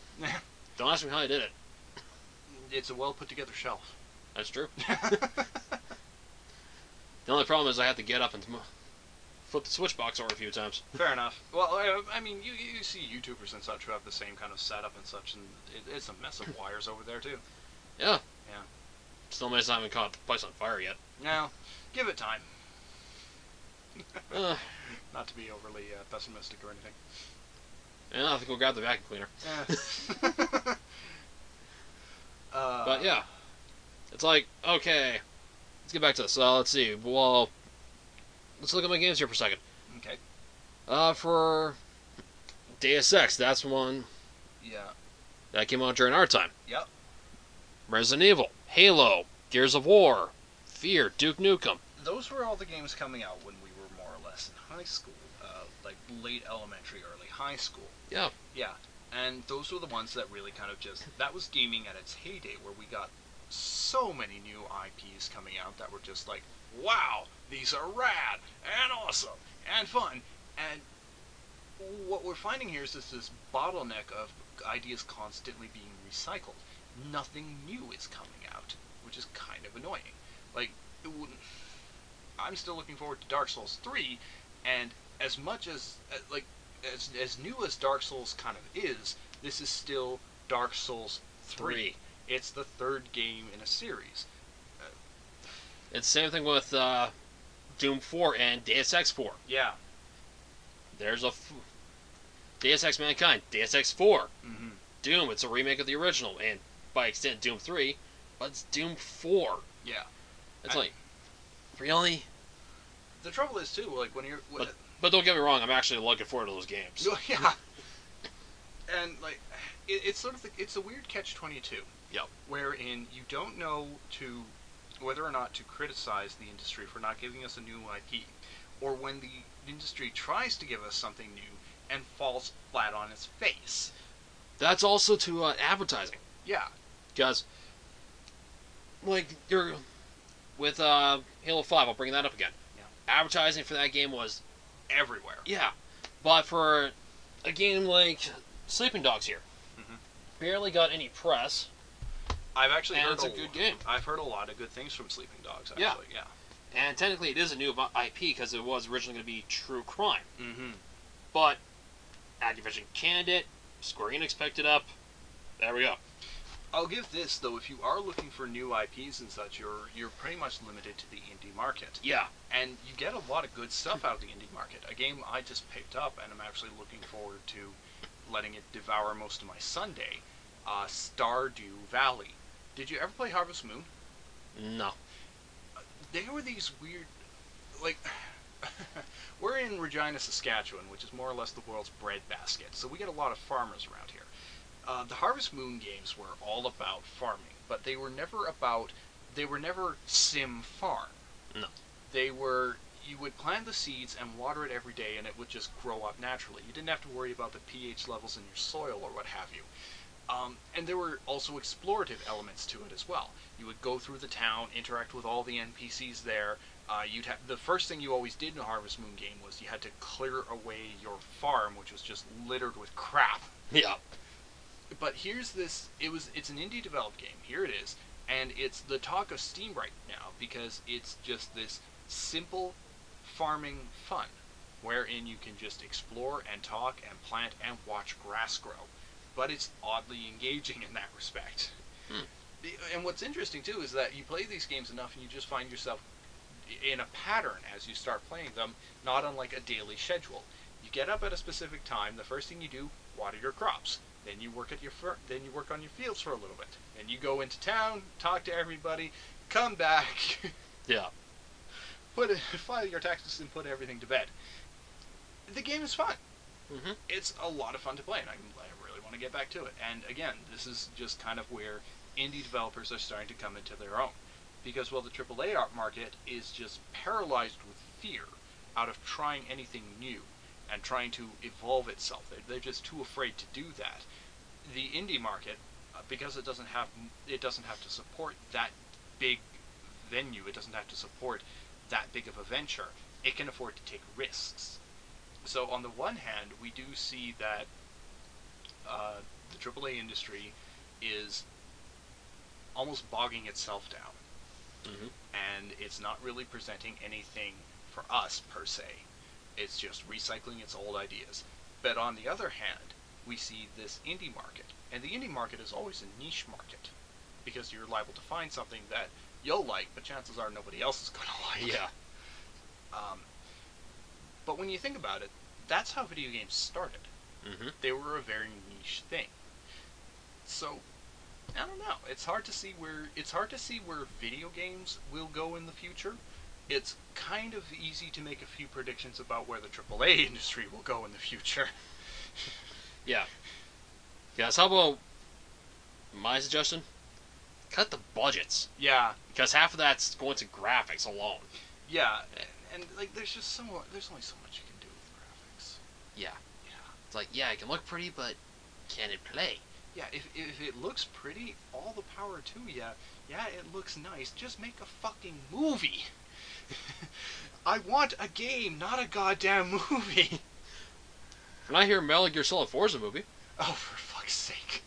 [SPEAKER 1] Don't ask me how I did it.
[SPEAKER 2] It's a well put together shelf.
[SPEAKER 1] That's true. The only problem is I have to get up and flip the switch box over a few times.
[SPEAKER 2] Fair enough. Well, I mean, you see YouTubers and such who have the same kind of setup and such, and it's a mess of wires over there too.
[SPEAKER 1] Yeah.
[SPEAKER 2] Yeah.
[SPEAKER 1] Still amazed I haven't caught the place on fire yet.
[SPEAKER 2] No, give it time.
[SPEAKER 1] Uh,
[SPEAKER 2] Not to be overly pessimistic or anything.
[SPEAKER 1] Yeah, I think we'll grab the vacuum cleaner.
[SPEAKER 2] Yeah.
[SPEAKER 1] But yeah, it's like, okay, let's get back to this. Let's see. Well, let's look at my games here for a second.
[SPEAKER 2] Okay.
[SPEAKER 1] For Deus Ex, that's one.
[SPEAKER 2] Yeah.
[SPEAKER 1] That came out during our time.
[SPEAKER 2] Yep.
[SPEAKER 1] Resident Evil, Halo, Gears of War, Fear, Duke Nukem.
[SPEAKER 2] Those were all the games coming out when we were more or less in high school, like late elementary, early high school.
[SPEAKER 1] Yeah.
[SPEAKER 2] Yeah. And those were the ones that really kind of that was gaming at its heyday, where we got so many new IPs coming out that were just like, wow, these are rad, and awesome, and fun. And what we're finding here is this bottleneck of ideas constantly being recycled. Nothing new is coming out, which is kind of annoying. Like, I'm still looking forward to Dark Souls 3, and as much as, as new as Dark Souls kind of is, this is still Dark Souls 3. It's the third game in a series.
[SPEAKER 1] It's the same thing with Doom 4 and Deus Ex 4.
[SPEAKER 2] Yeah.
[SPEAKER 1] There's Deus Ex Mankind, Deus Ex 4.
[SPEAKER 2] Mm-hmm.
[SPEAKER 1] Doom, it's a remake of the original, and by extent Doom 3, but it's Doom 4.
[SPEAKER 2] Yeah.
[SPEAKER 1] It's like, really?
[SPEAKER 2] The trouble is, too, like, when you're...
[SPEAKER 1] But don't get me wrong, I'm actually looking forward to those games.
[SPEAKER 2] Yeah. And like, it's sort of it's a weird catch-22.
[SPEAKER 1] Yep.
[SPEAKER 2] Wherein you don't know whether or not to criticize the industry for not giving us a new IP, or when the industry tries to give us something new and falls flat on its face.
[SPEAKER 1] That's also to advertising.
[SPEAKER 2] Yeah.
[SPEAKER 1] Because, like, you're with Halo 5, I'll bring that up again.
[SPEAKER 2] Yeah.
[SPEAKER 1] Advertising for that game was
[SPEAKER 2] everywhere.
[SPEAKER 1] Yeah. But for a game like Sleeping Dogs here, barely got any press.
[SPEAKER 2] I've actually heard
[SPEAKER 1] it's a good game.
[SPEAKER 2] I've heard a lot of good things from Sleeping Dogs, actually. Yeah.
[SPEAKER 1] And technically it is a new IP because it was originally going to be True Crime.
[SPEAKER 2] Mm-hmm.
[SPEAKER 1] But Activision canned it, Square Enix picked it up, there we go.
[SPEAKER 2] I'll give this, though, if you are looking for new IPs and such, you're pretty much limited to the indie market.
[SPEAKER 1] Yeah.
[SPEAKER 2] And you get a lot of good stuff out of the indie market. A game I just picked up, and I'm actually looking forward to letting it devour most of my Sunday, Stardew Valley. Did you ever play Harvest Moon?
[SPEAKER 1] No.
[SPEAKER 2] There were these weird, like, we're in Regina, Saskatchewan, which is more or less the world's breadbasket, so we get a lot of farmers around here. The Harvest Moon games were all about farming, but they were never sim farm.
[SPEAKER 1] No.
[SPEAKER 2] They were, you would plant the seeds and water it every day and it would just grow up naturally. You didn't have to worry about the pH levels in your soil or what have you. And there were also explorative elements to it as well. You would go through the town, interact with all the NPCs there. The first thing you always did in a Harvest Moon game was you had to clear away your farm, which was just littered with crap.
[SPEAKER 1] Yeah.
[SPEAKER 2] But here's this, it's an indie developed game, here it is, and it's the talk of Steam right now because it's just this simple farming fun, wherein you can just explore and talk and plant and watch grass grow. But it's oddly engaging in that respect. And what's interesting too is that you play these games enough and you just find yourself in a pattern as you start playing them, not unlike a daily schedule. You get up at a specific time, the first thing you do, water your crops. Then you work on your fields for a little bit. Then you go into town, talk to everybody, come back.
[SPEAKER 1] Yeah.
[SPEAKER 2] File your taxes and put everything to bed. The game is fun.
[SPEAKER 1] Mm-hmm.
[SPEAKER 2] It's a lot of fun to play, and I really want to get back to it. And again, this is just kind of where indie developers are starting to come into their own. Because, well, the AAA art market is just paralyzed with fear out of trying anything new and trying to evolve itself. They're just too afraid to do that. The indie market, because it doesn't have to support that big venue, it doesn't have to support that big of a venture, it can afford to take risks. So on the one hand, we do see that the AAA industry is almost bogging itself down.
[SPEAKER 1] Mm-hmm.
[SPEAKER 2] And it's not really presenting anything for us, per se. It's just recycling its old ideas. But on the other hand, we see this indie market. And the indie market is always a niche market. Because you're liable to find something that you'll like, but chances are nobody else is going to like.
[SPEAKER 1] Yeah.
[SPEAKER 2] But when you think about it, that's how video games started.
[SPEAKER 1] Mm-hmm.
[SPEAKER 2] They were a very niche thing. So, I don't know. It's hard to see where video games will go in the future. It's kind of easy to make a few predictions about where the AAA industry will go in the future.
[SPEAKER 1] Yeah. Guys, how about my suggestion? Cut the budgets.
[SPEAKER 2] Yeah.
[SPEAKER 1] Because half of that's going to graphics alone.
[SPEAKER 2] Yeah. And like, there's only so much you can do with graphics.
[SPEAKER 1] Yeah.
[SPEAKER 2] Yeah.
[SPEAKER 1] It's like, yeah, it can look pretty, but can it play?
[SPEAKER 2] Yeah, if it looks pretty, all the power to you. Yeah, it looks nice. Just make a fucking movie. I want a game, not a goddamn movie.
[SPEAKER 1] When I hear Metal Gear Solid 4 is a movie.
[SPEAKER 2] Oh, for fuck's sake.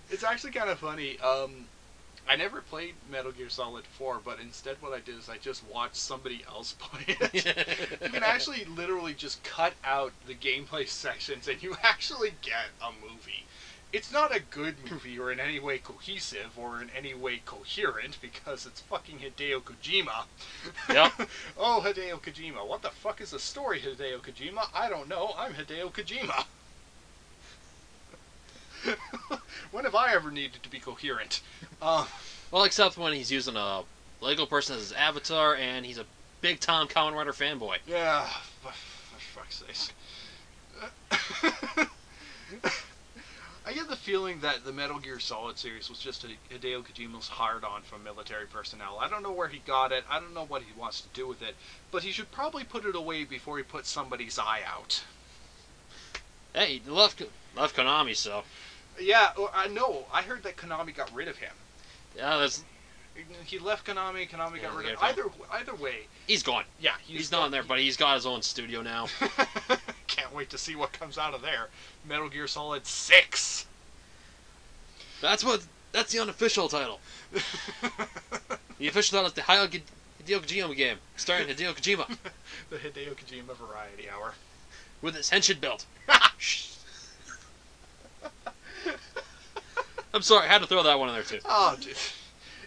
[SPEAKER 2] It's actually kind of funny. I never played Metal Gear Solid 4, but instead what I did is I just watched somebody else play it. You can actually literally just cut out the gameplay sections and you actually get a movie. It's not a good movie or in any way cohesive or in any way coherent because it's fucking Hideo Kojima.
[SPEAKER 1] Yep.
[SPEAKER 2] Oh, Hideo Kojima. What the fuck is the story, Hideo Kojima? I don't know. I'm Hideo Kojima. When have I ever needed to be coherent?
[SPEAKER 1] Well, except when he's using a Lego person as his avatar and he's a big time Kamen Rider fanboy.
[SPEAKER 2] Yeah, for fuck's sake. I get the feeling that the Metal Gear Solid series was just Hideo Kojima's hard-on for military personnel. I don't know where he got it. I don't know what he wants to do with it. But he should probably put it away before he puts somebody's eye out.
[SPEAKER 1] Hey, he left Konami, so...
[SPEAKER 2] Yeah, I know. I heard that Konami got rid of him.
[SPEAKER 1] Yeah, that's...
[SPEAKER 2] He left Konami, Konami got rid of him. Either way...
[SPEAKER 1] He's gone.
[SPEAKER 2] Yeah,
[SPEAKER 1] he's not in there, but he's got his own studio now.
[SPEAKER 2] Can't wait to see what comes out of there. Metal Gear Solid 6!
[SPEAKER 1] That's the unofficial title. The official title is the Hideo Kojima game, starring Hideo Kojima.
[SPEAKER 2] The Hideo Kojima Variety Hour.
[SPEAKER 1] With his henshin belt. I'm sorry, I had to throw that one in there too.
[SPEAKER 2] Oh, dude.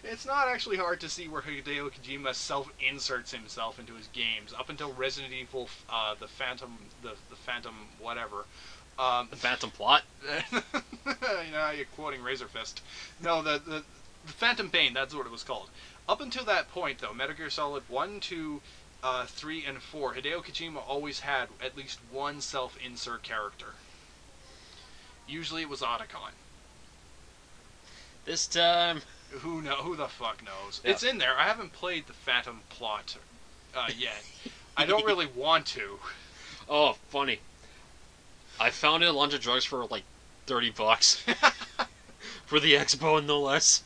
[SPEAKER 2] It's not actually hard to see where Hideo Kojima self-inserts himself into his games. Up until Resident Evil, the Phantom whatever.
[SPEAKER 1] The Phantom Plot?
[SPEAKER 2] You know, you're quoting Razor Fist. No, the Phantom Pain, that's what it was called. Up until that point, though, Metal Gear Solid 1, 2, 3, and 4, Hideo Kojima always had at least one self-insert character. Usually it was Otacon.
[SPEAKER 1] This time...
[SPEAKER 2] Who the fuck knows?
[SPEAKER 1] Yeah.
[SPEAKER 2] It's in there. I haven't played the Phantom Plot yet. I don't really want to.
[SPEAKER 1] Oh, funny. I found it at Lunch of Drugs for like $30. For the Expo, no less.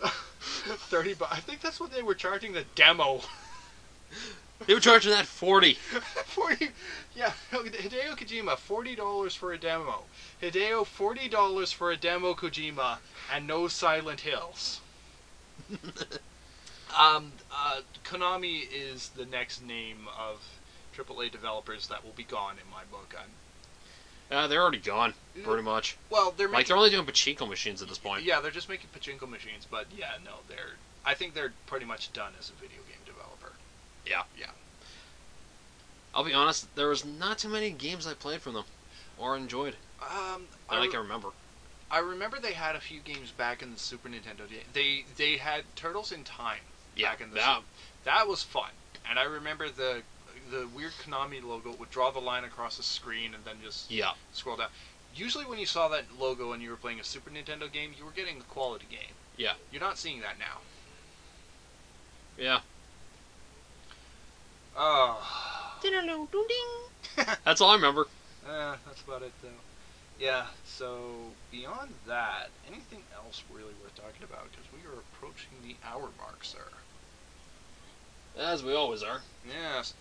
[SPEAKER 2] 30 bucks. I think that's what they were charging the demo.
[SPEAKER 1] They were charging that 40.
[SPEAKER 2] 40. Yeah, Hideo Kojima, $40 for a demo. Hideo, $40 for a demo Kojima, and no Silent Hills. Konami is the next name of AAA developers that will be gone in my book.
[SPEAKER 1] They're already gone, pretty much.
[SPEAKER 2] Well, they're
[SPEAKER 1] only doing pachinko machines at this point.
[SPEAKER 2] Yeah, they're just making pachinko machines, but yeah, no, I think they're pretty much done as a video game developer.
[SPEAKER 1] Yeah.
[SPEAKER 2] Yeah.
[SPEAKER 1] I'll be honest, there was not too many games I played from them, or enjoyed. I can remember.
[SPEAKER 2] I remember they had a few games back in the Super Nintendo. They had Turtles in Time back in the Super. That was fun, and I remember the weird Konami logo would draw the line across the screen and then just scroll down. Usually when you saw that logo and you were playing a Super Nintendo game, you were getting a quality game.
[SPEAKER 1] Yeah.
[SPEAKER 2] You're not seeing that now.
[SPEAKER 1] Yeah.
[SPEAKER 2] Oh.
[SPEAKER 1] That's all I remember.
[SPEAKER 2] That's about it, though. Yeah, so beyond that, anything else really worth talking about? Because we are approaching the hour mark, sir.
[SPEAKER 1] As we always are.
[SPEAKER 2] Yes.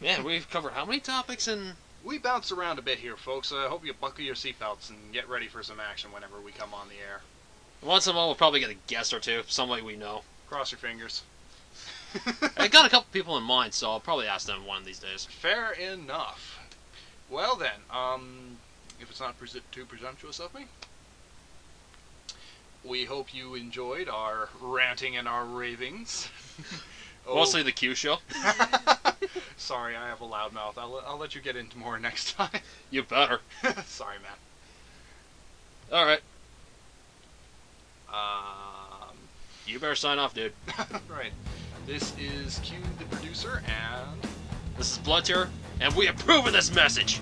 [SPEAKER 1] Man, we've covered how many topics in...
[SPEAKER 2] We bounce around a bit here, folks. I hope you buckle your seatbelts and get ready for some action whenever we come on the air.
[SPEAKER 1] Once in a while, we'll probably get a guest or two, somebody we know.
[SPEAKER 2] Cross your fingers.
[SPEAKER 1] I got a couple people in mind, so I'll probably ask them one of these days.
[SPEAKER 2] Fair enough. Well then, if it's not too presumptuous of me, we hope you enjoyed our ranting and our ravings.
[SPEAKER 1] Mostly the Q show.
[SPEAKER 2] Sorry, I have a loud mouth. I'll let you get into more next time.
[SPEAKER 1] You better.
[SPEAKER 2] Sorry, man.
[SPEAKER 1] Alright. You better sign off, dude.
[SPEAKER 2] Right. This is Q, the producer, and...
[SPEAKER 1] This is BloodTearer, and we approve of this message!